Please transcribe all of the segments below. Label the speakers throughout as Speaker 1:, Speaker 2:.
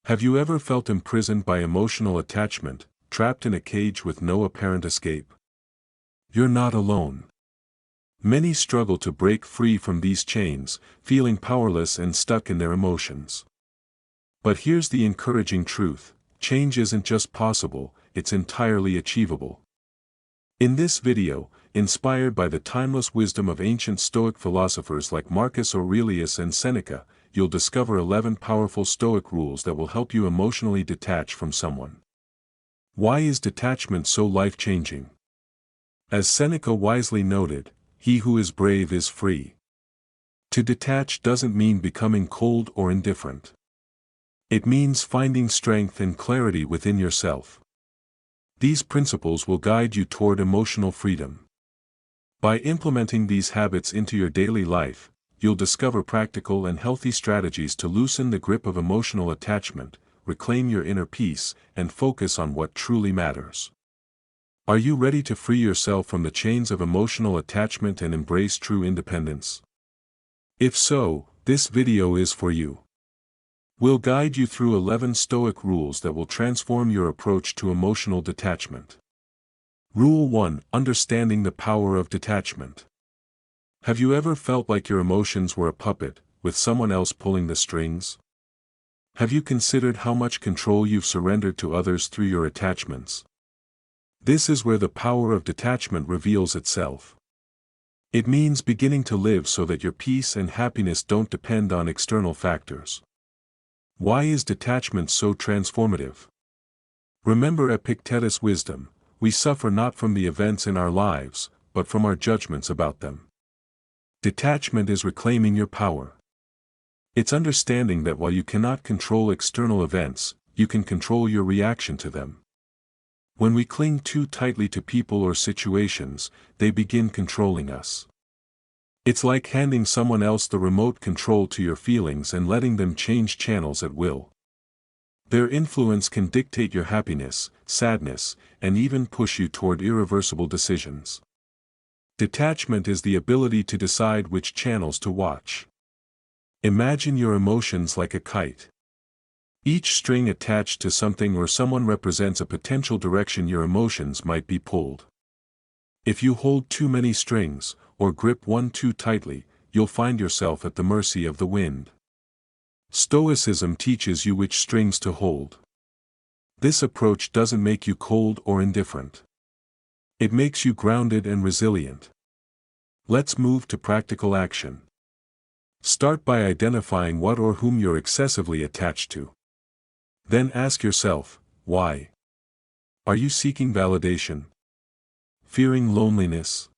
Speaker 1: Have you ever felt imprisoned by emotional attachment, trapped in a cage with no apparent escape? You're not alone. Many struggle to break free from these chains, feeling powerless and stuck in their emotions. But here's the encouraging truth: change isn't just possible, it's entirely achievable. In this video, inspired by the timeless wisdom of ancient Stoic philosophers like Marcus Aurelius and Seneca, you'll discover 11 powerful Stoic rules that will help you emotionally detach from someone. Why is detachment so life-changing? As Seneca wisely noted, "He who is brave is free." To detach doesn't mean becoming cold or indifferent. It means finding strength and clarity within yourself. These principles will guide you toward emotional freedom. By implementing these habits into your daily life, you'll discover practical and healthy strategies to loosen the grip of emotional attachment, reclaim your inner peace, and focus on what truly matters. Are you ready to free yourself from the chains of emotional attachment and embrace true independence? If so, this video is for you. We'll guide you through 11 Stoic rules that will transform your approach to emotional detachment. Rule 1: Understanding the power of detachment. Have you ever felt like your emotions were a puppet, with someone else pulling the strings? Have you considered how much control you've surrendered to others through your attachments? This is where the power of detachment reveals itself. It means beginning to live so that your peace and happiness don't depend on external factors. Why is detachment so transformative? Remember Epictetus' wisdom: we suffer not from the events in our lives, but from our judgments about them. Detachment is reclaiming your power. It's understanding that while you cannot control external events, you can control your reaction to them. When we cling too tightly to people or situations, they begin controlling us. It's like handing someone else the remote control to your feelings and letting them change channels at will. Their influence can dictate your happiness, sadness, and even push you toward irreversible decisions. Detachment is the ability to decide which channels to watch. Imagine your emotions like a kite. Each string attached to something or someone represents a potential direction your emotions might be pulled. If you hold too many strings, or grip one too tightly, you'll find yourself at the mercy of the wind. Stoicism teaches you which strings to hold. This approach doesn't make you cold or indifferent. It makes you grounded and resilient. Let's move to practical action. Start by identifying what or whom you're excessively attached to. Then ask yourself, why? Are you seeking validation? Fearing loneliness?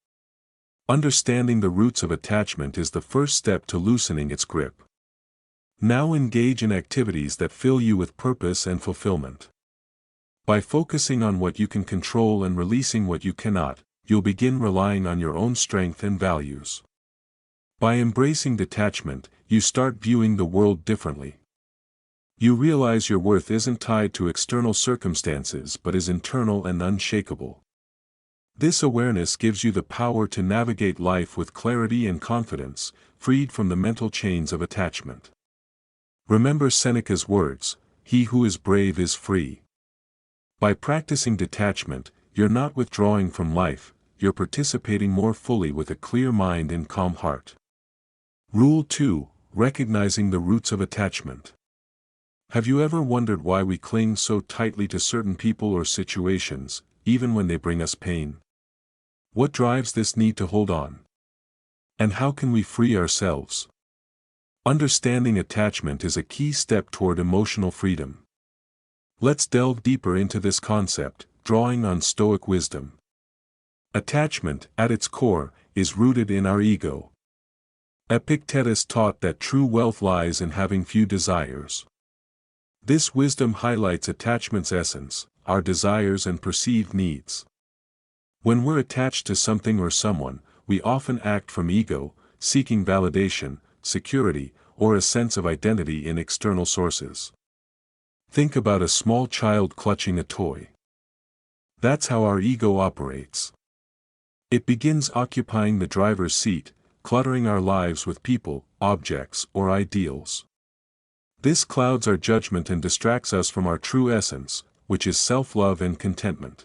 Speaker 1: Understanding the roots of attachment is the first step to loosening its grip. Now engage in activities that fill you with purpose and fulfillment. By focusing on what you can control and releasing what you cannot, you'll begin relying on your own strength and values. By embracing detachment, you start viewing the world differently. You realize your worth isn't tied to external circumstances but is internal and unshakable. This awareness gives you the power to navigate life with clarity and confidence, freed from the mental chains of attachment. Remember Seneca's words: "He who is brave is free." By practicing detachment, you're not withdrawing from life, you're participating more fully with a clear mind and calm heart. Rule 2: Recognizing the roots of attachment. Have you ever wondered why we cling so tightly to certain people or situations, even when they bring us pain? What drives this need to hold on? And how can we free ourselves? Understanding attachment is a key step toward emotional freedom. Let's delve deeper into this concept, drawing on Stoic wisdom. Attachment, at its core, is rooted in our ego. Epictetus taught that true wealth lies in having few desires. This wisdom highlights attachment's essence, our desires and perceived needs. When we're attached to something or someone, we often act from ego, seeking validation, security, or a sense of identity in external sources. Think about a small child clutching a toy. That's how our ego operates. It begins occupying the driver's seat, cluttering our lives with people, objects, or ideals. This clouds our judgment and distracts us from our true essence, which is self-love and contentment.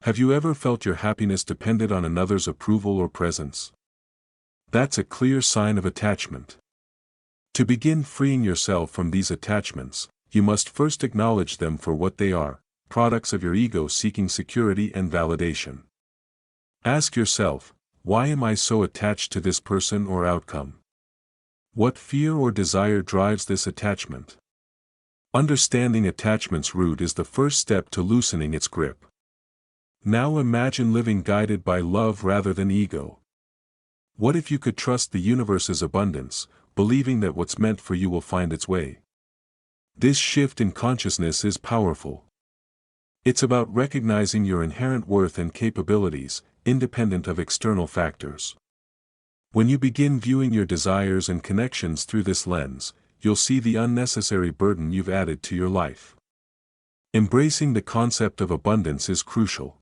Speaker 1: Have you ever felt your happiness depended on another's approval or presence? That's a clear sign of attachment. To begin freeing yourself from these attachments, you must first acknowledge them for what they are, products of your ego seeking security and validation. Ask yourself, why am I so attached to this person or outcome? What fear or desire drives this attachment? Understanding attachment's root is the first step to loosening its grip. Now imagine living guided by love rather than ego. What if you could trust the universe's abundance, believing that what's meant for you will find its way? This shift in consciousness is powerful. It's about recognizing your inherent worth and capabilities, independent of external factors. When you begin viewing your desires and connections through this lens, you'll see the unnecessary burden you've added to your life. Embracing the concept of abundance is crucial.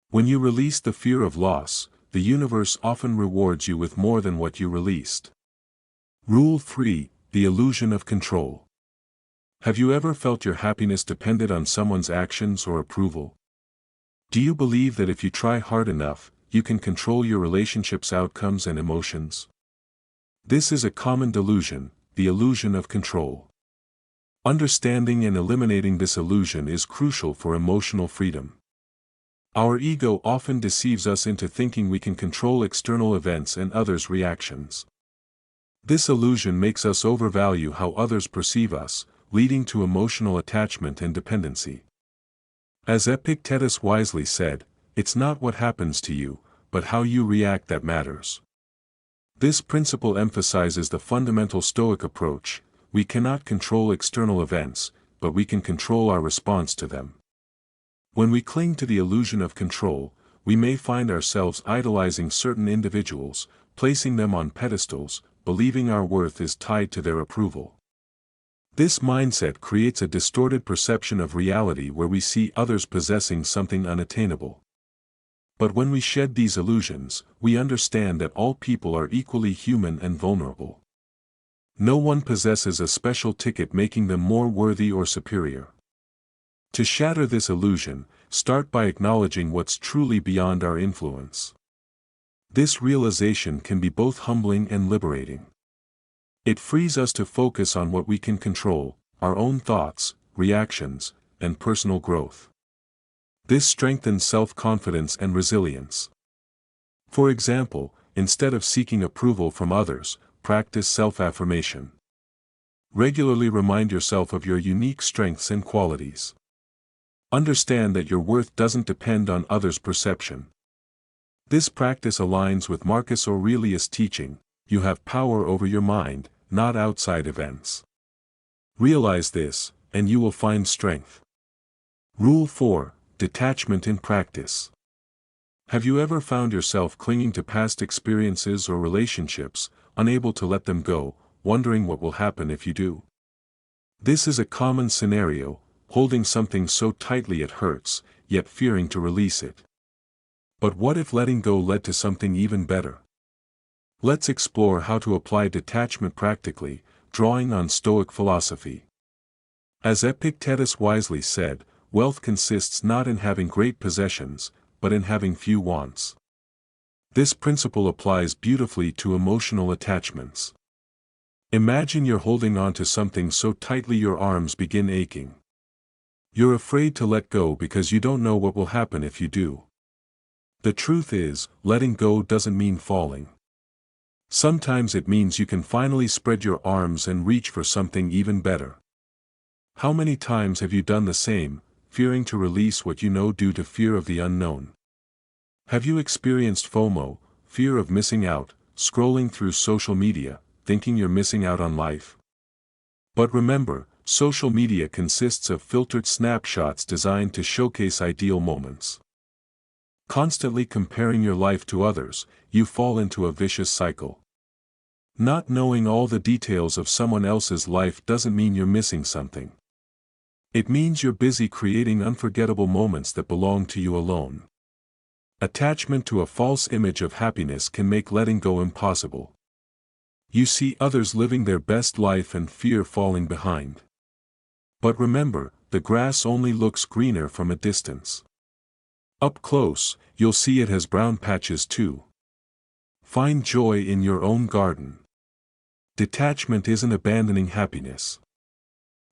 Speaker 1: When you release the fear of loss, the universe often rewards you with more than what you released. Rule 3: The illusion of control. Have you ever felt your happiness depended on someone's actions or approval? Do you believe that if you try hard enough, you can control your relationship's outcomes and emotions? This is a common delusion, the illusion of control. Understanding and eliminating this illusion is crucial for emotional freedom. Our ego often deceives us into thinking we can control external events and others' reactions. This illusion makes us overvalue how others perceive us, leading to emotional attachment and dependency. As Epictetus wisely said, it's not what happens to you, but how you react that matters. This principle emphasizes the fundamental Stoic approach: we cannot control external events, but we can control our response to them. When we cling to the illusion of control, we may find ourselves idolizing certain individuals, placing them on pedestals, believing our worth is tied to their approval. This mindset creates a distorted perception of reality where we see others possessing something unattainable. But when we shed these illusions, we understand that all people are equally human and vulnerable. No one possesses a special ticket making them more worthy or superior. To shatter this illusion, start by acknowledging what's truly beyond our influence. This realization can be both humbling and liberating. It frees us to focus on what we can control, our own thoughts, reactions, and personal growth. This strengthens self-confidence and resilience. For example, instead of seeking approval from others, practice self-affirmation. Regularly remind yourself of your unique strengths and qualities. Understand that your worth doesn't depend on others' perception. This practice aligns with Marcus Aurelius' teaching: you have power over your mind, not outside events. Realize this, and you will find strength. Rule 4: Detachment in practice. Have you ever found yourself clinging to past experiences or relationships, unable to let them go, wondering what will happen if you do? This is a common scenario, holding something so tightly it hurts, yet fearing to release it. But what if letting go led to something even better? Let's explore how to apply detachment practically, drawing on Stoic philosophy. As Epictetus wisely said, wealth consists not in having great possessions, but in having few wants. This principle applies beautifully to emotional attachments. Imagine you're holding on to something so tightly your arms begin aching. You're afraid to let go because you don't know what will happen if you do. The truth is, letting go doesn't mean falling. Sometimes it means you can finally spread your arms and reach for something even better. How many times have you done the same, fearing to release what you know due to fear of the unknown? Have you experienced FOMO, fear of missing out, scrolling through social media, thinking you're missing out on life? But remember, social media consists of filtered snapshots designed to showcase ideal moments. Constantly comparing your life to others, you fall into a vicious cycle. Not knowing all the details of someone else's life doesn't mean you're missing something. It means you're busy creating unforgettable moments that belong to you alone. Attachment to a false image of happiness can make letting go impossible. You see others living their best life and fear falling behind. But remember, the grass only looks greener from a distance. Up close, you'll see it has brown patches too. Find joy in your own garden. Detachment isn't abandoning happiness.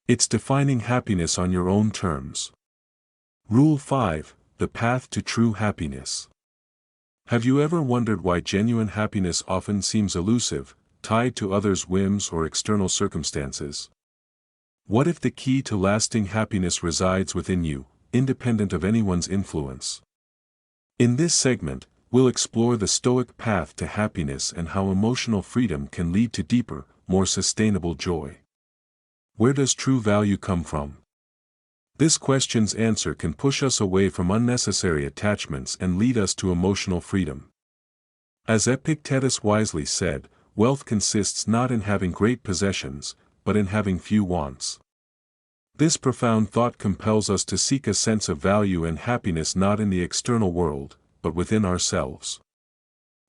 Speaker 1: It's defining happiness on your own terms. Rule 5, the path to true happiness. Have you ever wondered why genuine happiness often seems elusive, tied to others' whims or external circumstances? What if the key to lasting happiness resides within you, independent of anyone's influence? In this segment, we'll explore the Stoic path to happiness and how emotional freedom can lead to deeper, more sustainable joy. Where does true value come from? This question's answer can push us away from unnecessary attachments and lead us to emotional freedom. As Epictetus wisely said, wealth consists not in having great possessions, but in having few wants. This profound thought compels us to seek a sense of value and happiness not in the external world, but within ourselves.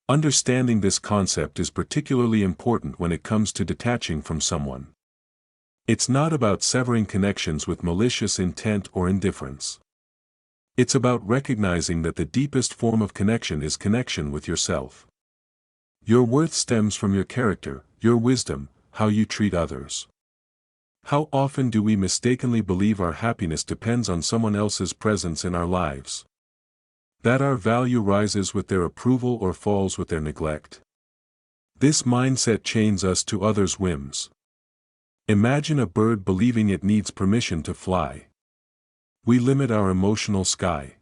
Speaker 1: Understanding this concept is particularly important when it comes to detaching from someone. It's not about severing connections with malicious intent or indifference. It's about recognizing that the deepest form of connection is connection with yourself. Your worth stems from your character, your wisdom, how you treat others. How often do we mistakenly believe our happiness depends on someone else's presence in our lives? That our value rises with their approval or falls with their neglect? This mindset chains us to others' whims. Imagine a bird believing it needs permission to fly. We limit our emotional sky.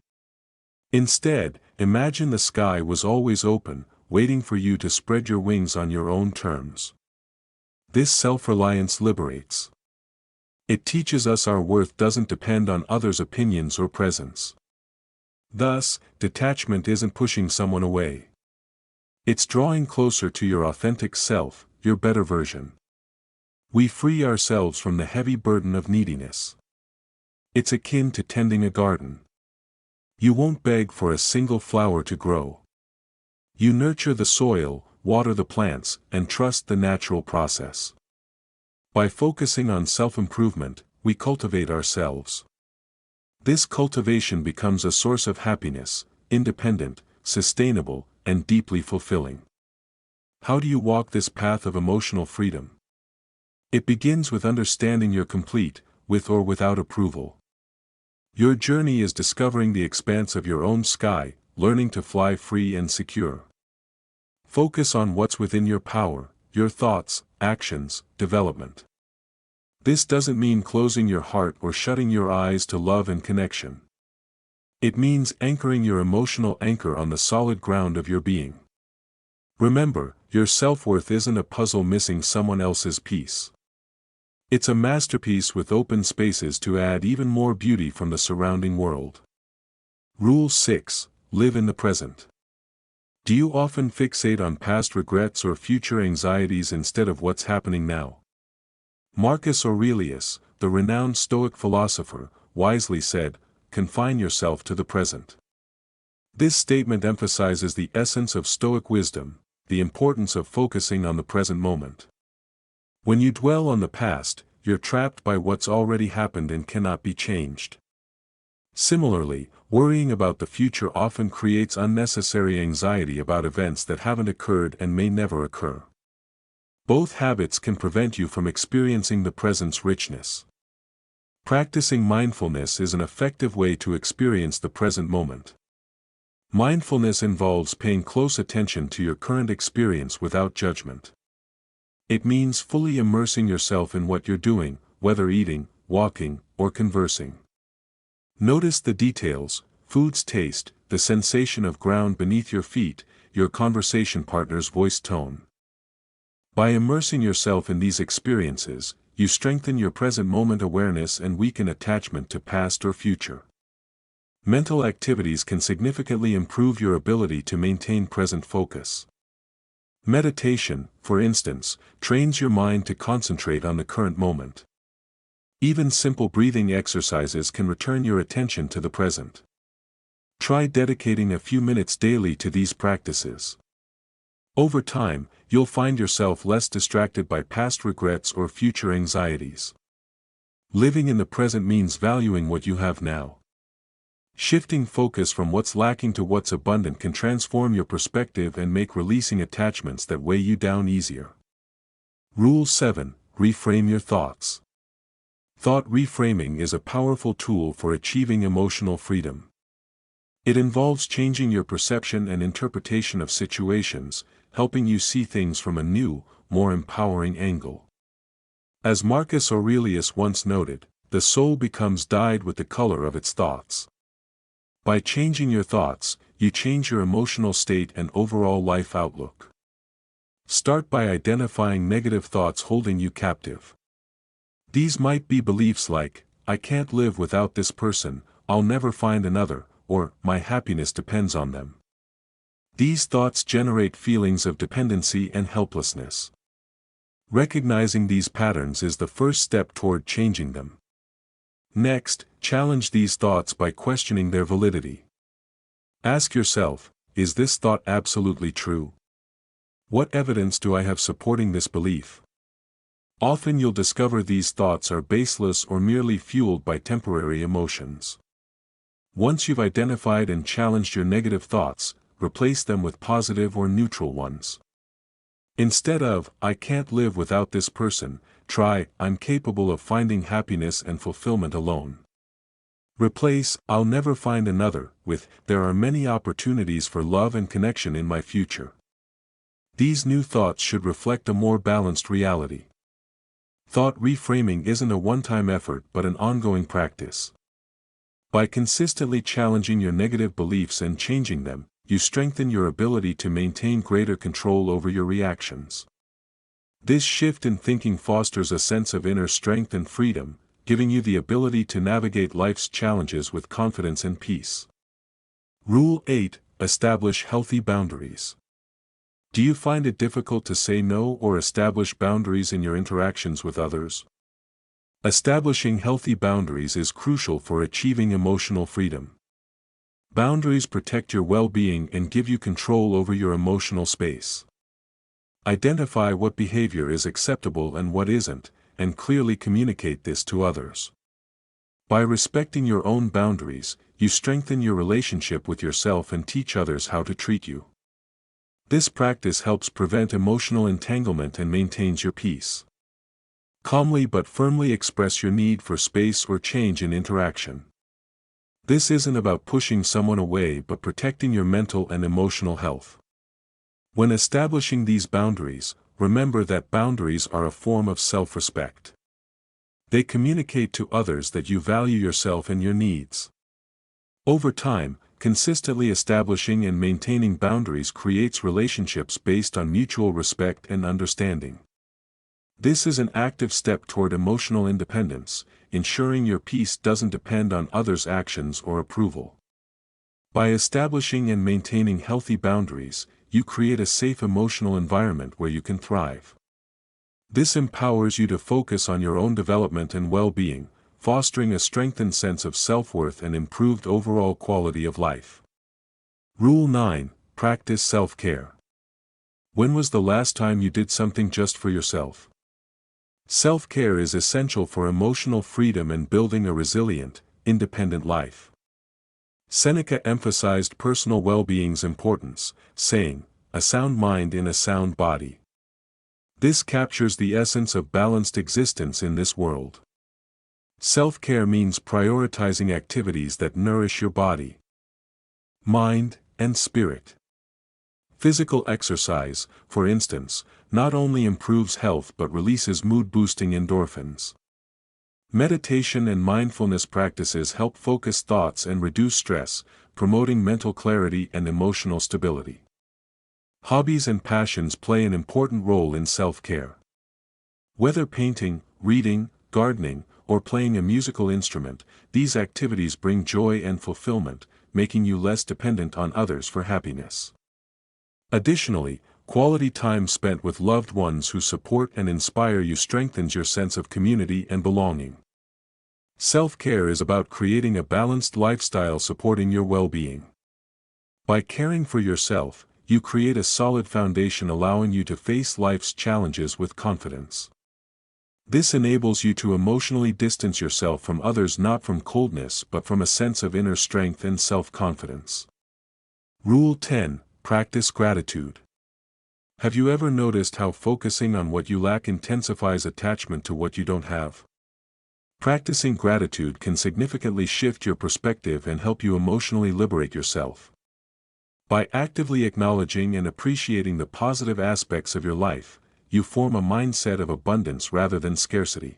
Speaker 1: Instead, imagine the sky was always open, waiting for you to spread your wings on your own terms. This self-reliance liberates. It teaches us our worth doesn't depend on others' opinions or presence. Thus, detachment isn't pushing someone away. It's drawing closer to your authentic self, your better version. We free ourselves from the heavy burden of neediness. It's akin to tending a garden. You won't beg for a single flower to grow. You nurture the soil, water the plants, and trust the natural process. By focusing on self-improvement, we cultivate ourselves. This cultivation becomes a source of happiness, independent, sustainable, and deeply fulfilling. How do you walk this path of emotional freedom? It begins with understanding you're complete, with or without approval. Your journey is discovering the expanse of your own sky, learning to fly free and secure. Focus on what's within your power, your thoughts, actions, development. This doesn't mean closing your heart or shutting your eyes to love and connection. It means anchoring your emotional anchor on the solid ground of your being. Remember, your self-worth isn't a puzzle missing someone else's piece. It's a masterpiece with open spaces to add even more beauty from the surrounding world. Rule 6. Live in the present. Do you often fixate on past regrets or future anxieties instead of what's happening now? Marcus Aurelius, the renowned Stoic philosopher, wisely said, "Confine yourself to the present." This statement emphasizes the essence of Stoic wisdom, the importance of focusing on the present moment. When you dwell on the past, you're trapped by what's already happened and cannot be changed. Similarly, worrying about the future often creates unnecessary anxiety about events that haven't occurred and may never occur. Both habits can prevent you from experiencing the present's richness. Practicing mindfulness is an effective way to experience the present moment. Mindfulness involves paying close attention to your current experience without judgment. It means fully immersing yourself in what you're doing, whether eating, walking, or conversing. Notice the details: food's taste, the sensation of ground beneath your feet, your conversation partner's voice tone. By immersing yourself in these experiences, you strengthen your present moment awareness and weaken attachment to past or future. Mental activities can significantly improve your ability to maintain present focus. Meditation, for instance, trains your mind to concentrate on the current moment. Even simple breathing exercises can return your attention to the present. Try dedicating a few minutes daily to these practices. Over time, you'll find yourself less distracted by past regrets or future anxieties. Living in the present means valuing what you have now. Shifting focus from what's lacking to what's abundant can transform your perspective and make releasing attachments that weigh you down easier. Rule 7. Reframe your thoughts. Thought reframing is a powerful tool for achieving emotional freedom. It involves changing your perception and interpretation of situations, helping you see things from a new, more empowering angle. As Marcus Aurelius once noted, the soul becomes dyed with the color of its thoughts. By changing your thoughts, you change your emotional state and overall life outlook. Start by identifying negative thoughts holding you captive. These might be beliefs like, I can't live without this person, I'll never find another, or my happiness depends on them. These thoughts generate feelings of dependency and helplessness. Recognizing these patterns is the first step toward changing them. Next, challenge these thoughts by questioning their validity. Ask yourself, is this thought absolutely true? What evidence do I have supporting this belief? Often you'll discover these thoughts are baseless or merely fueled by temporary emotions. Once you've identified and challenged your negative thoughts, replace them with positive or neutral ones. Instead of, I can't live without this person, try, I'm capable of finding happiness and fulfillment alone. Replace, I'll never find another, with, there are many opportunities for love and connection in my future. These new thoughts should reflect a more balanced reality. Thought reframing isn't a one-time effort but an ongoing practice. By consistently challenging your negative beliefs and changing them, you strengthen your ability to maintain greater control over your reactions. This shift in thinking fosters a sense of inner strength and freedom, giving you the ability to navigate life's challenges with confidence and peace. Rule 8. Establish healthy boundaries. Do you find it difficult to say no or establish boundaries in your interactions with others? Establishing healthy boundaries is crucial for achieving emotional freedom. Boundaries protect your well-being and give you control over your emotional space. Identify what behavior is acceptable and what isn't, and clearly communicate this to others. By respecting your own boundaries, you strengthen your relationship with yourself and teach others how to treat you. This practice helps prevent emotional entanglement and maintains your peace. Calmly but firmly express your need for space or change in interaction. This isn't about pushing someone away but protecting your mental and emotional health. When establishing these boundaries, remember that boundaries are a form of self-respect. They communicate to others that you value yourself and your needs. Over time, consistently establishing and maintaining boundaries creates relationships based on mutual respect and understanding. This is an active step toward emotional independence, ensuring your peace doesn't depend on others' actions or approval. By establishing and maintaining healthy boundaries, you create a safe emotional environment where you can thrive. This empowers you to focus on your own development and well-being, fostering a strengthened sense of self-worth and improved overall quality of life. Rule 9. Practice self-care. When was the last time you did something just for yourself? Self-care is essential for emotional freedom and building a resilient, independent life. Seneca emphasized personal well-being's importance, saying, "A sound mind in a sound body." This captures the essence of balanced existence in this world. Self-care means prioritizing activities that nourish your body, mind, and spirit. Physical exercise, for instance, not only improves health but releases mood-boosting endorphins. Meditation and mindfulness practices help focus thoughts and reduce stress, promoting mental clarity and emotional stability. Hobbies and passions play an important role in self-care. Whether painting, reading, gardening, or playing a musical instrument, these activities bring joy and fulfillment, making you less dependent on others for happiness. Additionally, quality time spent with loved ones who support and inspire you strengthens your sense of community and belonging. Self-care is about creating a balanced lifestyle supporting your well-being. By caring for yourself, you create a solid foundation allowing you to face life's challenges with confidence. This enables you to emotionally distance yourself from others not from coldness but from a sense of inner strength and self-confidence. Rule 10. Practice gratitude. Have you ever noticed how focusing on what you lack intensifies attachment to what you don't have? Practicing gratitude can significantly shift your perspective and help you emotionally liberate yourself. By actively acknowledging and appreciating the positive aspects of your life, you form a mindset of abundance rather than scarcity.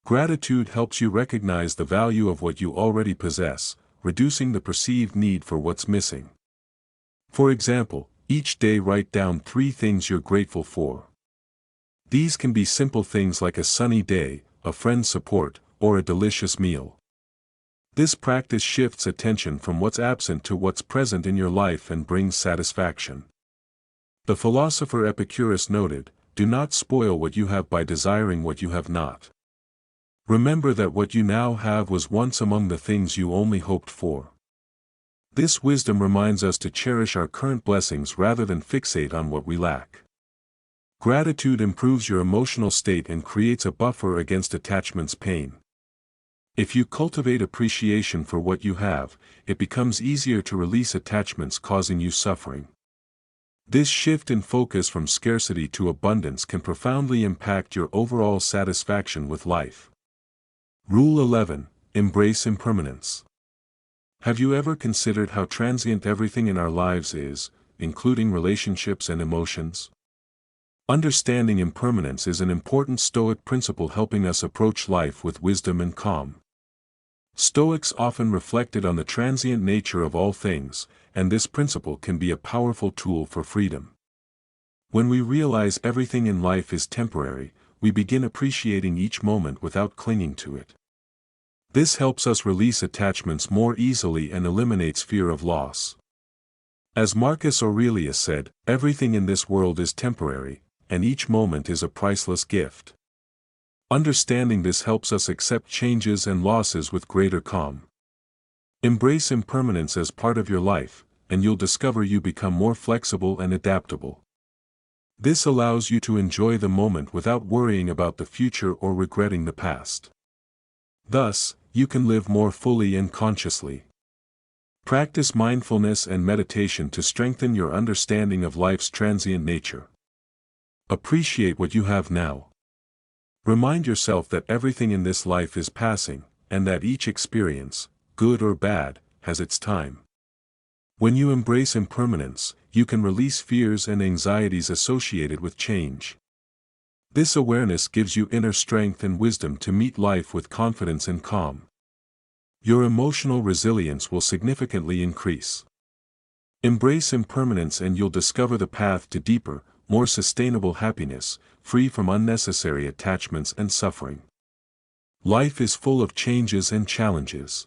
Speaker 1: Gratitude helps you recognize the value of what you already possess, reducing the perceived need for what's missing. For example, each day write down 3 things you're grateful for. These can be simple things like a sunny day, a friend's support, or a delicious meal. This practice shifts attention from what's absent to what's present in your life and brings satisfaction. The philosopher Epictetus noted, "Do not spoil what you have by desiring what you have not. Remember that what you now have was once among the things you only hoped for." This wisdom reminds us to cherish our current blessings rather than fixate on what we lack. Gratitude improves your emotional state and creates a buffer against attachment's pain. If you cultivate appreciation for what you have, it becomes easier to release attachments causing you suffering. This shift in focus from scarcity to abundance can profoundly impact your overall satisfaction with life. Rule 11. Embrace impermanence. Have you ever considered how transient everything in our lives is, including relationships and emotions? Understanding impermanence is an important Stoic principle helping us approach life with wisdom and calm. Stoics often reflected on the transient nature of all things, and this principle can be a powerful tool for freedom. When we realize everything in life is temporary, we begin appreciating each moment without clinging to it. This helps us release attachments more easily and eliminates fear of loss. As Marcus Aurelius said, "Everything in this world is temporary, and each moment is a priceless gift." Understanding this helps us accept changes and losses with greater calm. Embrace impermanence as part of your life, and you'll discover you become more flexible and adaptable. This allows you to enjoy the moment without worrying about the future or regretting the past. Thus, you can live more fully and consciously. Practice mindfulness and meditation to strengthen your understanding of life's transient nature. Appreciate what you have now. Remind yourself that everything in this life is passing, and that each experience, good or bad, has its time. When you embrace impermanence, you can release fears and anxieties associated with change. This awareness gives you inner strength and wisdom to meet life with confidence and calm. Your emotional resilience will significantly increase. Embrace impermanence and you'll discover the path to deeper, more sustainable happiness, free from unnecessary attachments and suffering. Life is full of changes and challenges.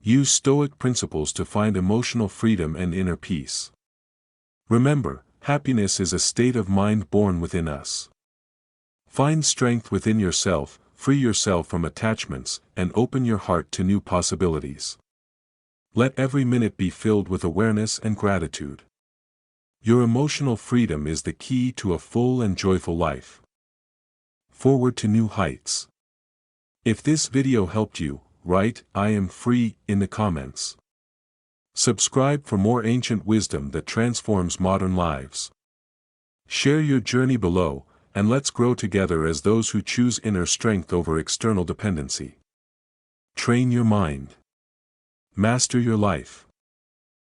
Speaker 1: Use Stoic principles to find emotional freedom and inner peace. Remember, happiness is a state of mind born within us. Find strength within yourself, free yourself from attachments, and open your heart to new possibilities. Let every minute be filled with awareness and gratitude. Your emotional freedom is the key to a full and joyful life. Forward to new heights. If this video helped you, write "I am free" in the comments. Subscribe for more ancient wisdom that transforms modern lives. Share your journey below, and let's grow together as those who choose inner strength over external dependency. Train your mind. Master your life.